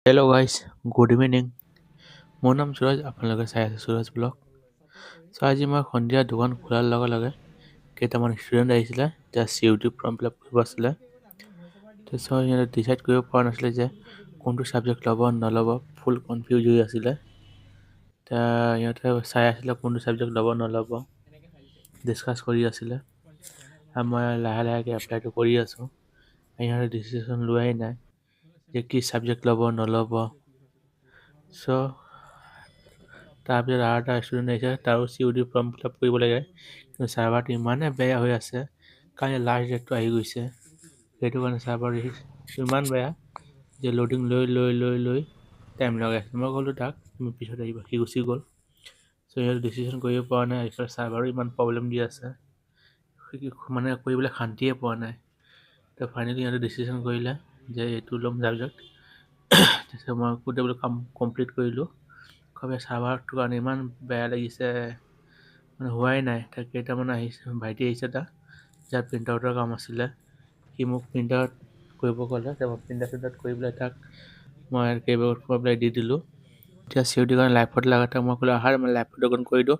Hello' guys, good evening. মোৰ নাম সুৰজ, আপোনালোকে চাই আছে সুৰজ ব্লগ। আজি মই সন্ধিয়া দোকান খোলাৰ লগে লগে কেইটামান ষ্টুডেণ্ট আহিছিলে, যে CUET ফৰ্ম ফিল আপ কৰিব আছিলে। তাৰপিছত সিহঁতে ডিচাইড কৰিব পৰা নাছিলে যে কোনটো ছাবজেক্ট ল'ব নল'ব, ফুল কনফিউজ হৈ আছিলে। সিহঁতে চাই আছিলে কোনটো ছাবজেক্ট ল'ব নল'ব, ডিছকাছ কৰি আছিলে। আৰু মই লাহে লাহেকৈ এপ্লাইটো কৰি আছোঁ। সিহঁতে ডিচিশ্যন লোৱাই নাই যে কি ছাবজেক্ট ল'ব নল'ব। তাৰপিছত আৰু এটা ষ্টুডেণ্ট আহিছে, তাৰো CUET ফৰ্ম ফিল আপ কৰিব লাগে, কিন্তু ছাৰ্ভাৰটো ইমানেই বেয়া হৈ আছে, কালি লাষ্ট ডেটটো আহি গৈছে। সেইটো কাৰণে ছাৰ্ভাৰ ইমান বেয়া যে লোডিং লৈ টাইম লগাই আছে। মই ক'লোঁ তাক তুমি পিছত আহিবা, সি গুচি গ'ল। সিহঁতে ডিচিশ্যন কৰিব পৰা নাই, এইফালে ছাৰ্ভাৰো ইমান প্ৰব্লেম দি আছে, মানে কৰিবলৈ শান্তিয়ে পোৱা নাই। তো ফাইনেলি সিহঁতে ডিচিশ্যন কৰিলে যে এইটো ল'ম ছাবজেক্ট। তাৰপিছত মই গোটেইবোৰ কাম কমপ্লিট কৰিলোঁ। ছাৰ্ভাৰটোৰ কাৰণে ইমান বেয়া লাগিছে, মানে হোৱাই নাই। তাক কেইটামান আহিছে, ভাইটি আহিছে, যাৰ প্ৰিণ্ট আউটৰ কাম আছিলে, সি মোক প্ৰিণ্ট আউট কৰিব ক'লে। মই প্ৰিণ্ট আউট কৰি পেলাই তাক মই কেইবাৰ কৰি পেলাই দি দিলোঁ। এতিয়া CUET কাৰণে লাইভ ফটো লগা, মই ক'লোঁ আহাৰ মই লাইভ ফটো কৰি দিওঁ।